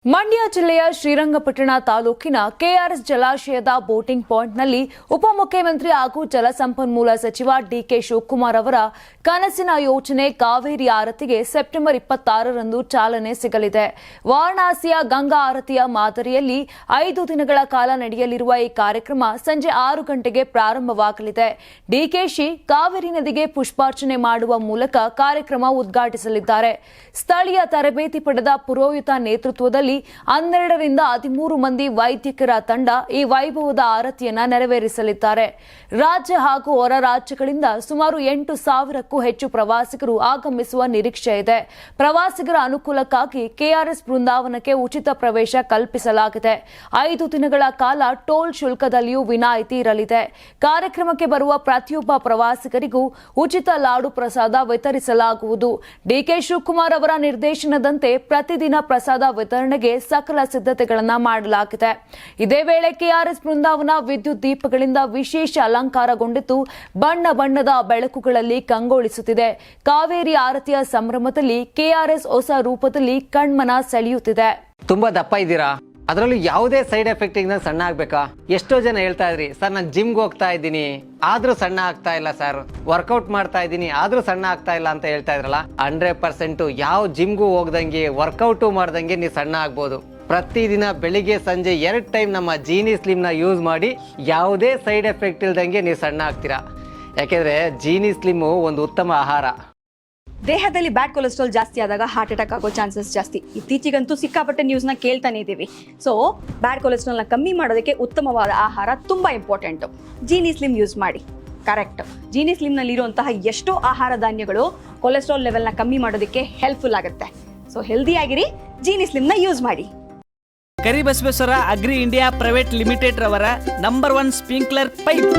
ಮಂಡ್ಯ ಜಿಲ್ಲೆಯ ಶ್ರೀರಂಗಪಟ್ಟಣ ತಾಲೂಕಿನ ಕೆಆರ್ಎಸ್ ಜಲಾಶಯದ ಬೋಟಿಂಗ್ ಪಾಯಿಂಟ್ನಲ್ಲಿ ಉಪಮುಖ್ಯಮಂತ್ರಿ ಹಾಗೂ ಜಲಸಂಪನ್ಮೂಲ ಸಚಿವ ಡಿಕೆ ಶಿವಕುಮಾರ್ ಅವರ ಕನಸಿನ ಯೋಜನೆ ಕಾವೇರಿ ಆರತಿಗೆ ಸೆಪ್ಟೆಂಬರ್ 26ರಂದು ಚಾಲನೆ ಸಿಗಲಿದೆ. ವಾರಣಾಸಿಯ ಗಂಗಾ ಆರತಿಯ ಮಾದರಿಯಲ್ಲಿ 5 ದಿನಗಳ ಕಾಲ ನಡೆಯಲಿರುವ ಈ ಕಾರ್ಯಕ್ರಮ ಸಂಜೆ 6 ಗಂಟೆಗೆ ಪ್ರಾರಂಭವಾಗಲಿದೆ. ಡಿಕೆಶಿ ಕಾವೇರಿ ನದಿಗೆ ಪುಷ್ಪಾರ್ಚನೆ ಮಾಡುವ ಮೂಲಕ ಕಾರ್ಯಕ್ರಮ ಉದ್ಘಾಟಿಸಲಿದ್ದಾರೆ. ಸ್ಥಳೀಯ ತರಬೇತಿ ಪಡೆದ ಪುರೋಹಿತ ನೇತೃತ್ವದಲ್ಲಿ 12ರಿಂದ 13 ಮಂದಿ ವೈದ್ಯಕರ ತಂಡ ಈ ವೈಭವದ ಆರತಿಯನ್ನ ನೆರವೇರಿಸಲಿದ್ದಾರೆ. ರಾಜ್ಯ ಹಾಗೂ ಹೊರ ರಾಜ್ಯಗಳಿಂದ ಸುಮಾರು 8,000ಕ್ಕೂ ಹೆಚ್ಚು ಪ್ರವಾಸಿಗರು ಆಗಮಿಸುವ ನಿರೀಕ್ಷೆ ಇದೆ. ಪ್ರವಾಸಿಗರ ಅನುಕೂಲಕ್ಕಾಗಿ ಕೆಆರ್ಎಸ್ ಬೃಂದಾವನಕ್ಕೆ ಉಚಿತ ಪ್ರವೇಶ ಕಲ್ಪಿಸಲಾಗಿದೆ. 5 ದಿನಗಳ ಕಾಲ ಟೋಲ್ ಶುಲ್ಕದಲ್ಲಿಯೂ ವಿನಾಯಿತಿ ಇರಲಿದೆ. ಕಾರ್ಯಕ್ರಮಕ್ಕೆ ಬರುವ ಪ್ರತಿಯೊಬ್ಬ ಪ್ರವಾಸಿಗರಿಗೂ ಉಚಿತ ಲಾಡು ಪ್ರಸಾದ ವಿತರಿಸಲಾಗುವುದು. ಡಿಕೆ ಶಿವಕುಮಾರ್ ಅವರ ನಿರ್ದೇಶನದಂತೆ ಪ್ರತಿದಿನ ಪ್ರಸಾದ ವಿತರಣೆಗೆ ಸಕಲ ಸಿದ್ಧತೆಗಳನ್ನು ಮಾಡಲಾಗಿದೆ. ಇದೇ ವೇಳೆ ಕೆಆರ್ಎಸ್ ಬೃಂದಾವನ ವಿದ್ಯುತ್ ದೀಪಗಳಿಂದ ವಿಶೇಷ ಅಲಂಕಾರಗೊಂಡಿದ್ದು ಬಣ್ಣ ಬಣ್ಣದ ಬೆಳಕುಗಳಲ್ಲಿ ಕಂಗೊಳಿಸುತ್ತಿದೆ. ಕಾವೇರಿ ಆರತಿಯ ಸಂಭ್ರಮದಲ್ಲಿ ಕೆಆರ್ಎಸ್ ಹೊಸ ರೂಪದಲ್ಲಿ ಕಣ್ಮನ ಸೆಳೆಯುತ್ತಿದೆ. ತುಂಬಾ ದಪ್ಪ ಇದ್ದೀರಾ, ಅದರಲ್ಲೂ ಯಾವುದೇ ಸೈಡ್ ಎಫೆಕ್ಟ್ ಇಂದ ಸಣ್ಣ ಆಗ್ಬೇಕಾ? ಎಷ್ಟೋ ಜನ ಹೇಳ್ತಾ ಇದ್ರಿ, ಸರ್ ನಾನು ಜಿಮ್ಗೆ ಹೋಗ್ತಾ ಇದ್ದೀನಿ ಆದ್ರೂ ಸಣ್ಣ ಆಗ್ತಾ ಇಲ್ಲ, ಸರ್ ವರ್ಕೌಟ್ ಮಾಡ್ತಾ ಇದ್ದೀನಿ ಆದ್ರೂ ಸಣ್ಣ ಆಗ್ತಾ ಇಲ್ಲ ಅಂತ ಹೇಳ್ತಾ ಇದ್ರಲ್ಲ. 100% ಯಾವ ಜಿಮ್ಗೂ ಹೋಗ್ದಂಗೆ ವರ್ಕೌಟು ಮಾಡ್ದಂಗೆ ನೀವು ಸಣ್ಣ ಆಗ್ಬೋದು. ಪ್ರತಿದಿನ ಬೆಳಿಗ್ಗೆ ಸಂಜೆ 2 ಟೈಮ್ ನಮ್ಮ ಜೀನಿ ಸ್ಲಿಮ್ ನ ಯೂಸ್ ಮಾಡಿ ಯಾವುದೇ ಸೈಡ್ ಎಫೆಕ್ಟ್ ಇಲ್ದಂಗೆ ನೀವು ಸಣ್ಣ ಆಗ್ತೀರಾ. ಯಾಕೆಂದ್ರೆ ಜೀನಿ ಸ್ಲಿಮ್ ಒಂದು ಉತ್ತಮ ಆಹಾರ. ದೇಹದಲ್ಲಿ ಬ್ಯಾಡ್ ಕೊಲೆಸ್ಟ್ರಾಲ್ ಜಾಸ್ತಿ ಆದಾಗ ಹಾರ್ಟ್ ಅಟ್ಯಾಕ್ ಆಗೋ ಚಾನ್ಸಸ್ ಜಾಸ್ತಿ. ಇತ್ತೀಚೆಗಂತೂ ಸಿಕ್ಕಾಪಟ್ಟೆ ನ್ಯೂಸ್ನ ಕೇಳ್ತಾನೆ ಇದ್ದೀವಿ. ಸೊ ಬ್ಯಾಡ್ ಕೊಲೆಸ್ಟ್ರಾಲ್ನ ಕಮ್ಮಿ ಮಾಡೋದಕ್ಕೆ ಉತ್ತಮವಾದ ಆಹಾರ ತುಂಬ ಇಂಪಾರ್ಟೆಂಟು. ಜೀನಿ ಸ್ಲಿಮ್ ಯೂಸ್ ಮಾಡಿ. ಕರೆಕ್ಟ್, ಜೀನಿ ಸ್ಲಿಮ್ನಲ್ಲಿರುವಂತಹ ಎಷ್ಟೋ ಆಹಾರ ಧಾನ್ಯಗಳು ಕೊಲೆಸ್ಟ್ರಾಲ್ ಲೆವೆಲ್ನ ಕಮ್ಮಿ ಮಾಡೋದಕ್ಕೆ ಹೆಲ್ಪ್ಫುಲ್ ಆಗುತ್ತೆ. ಸೊ ಹೆಲ್ದಿಯಾಗಿರಿ, ಜೀನಿ ಸ್ಲಿಮ್ನ ಯೂಸ್ ಮಾಡಿ. Karibasaveshwara agri India private limited ರವರ ನಂಬರ್ 1 ಸ್ಪ್ರಿಂಕ್ಲರ್ ಪೈಪ್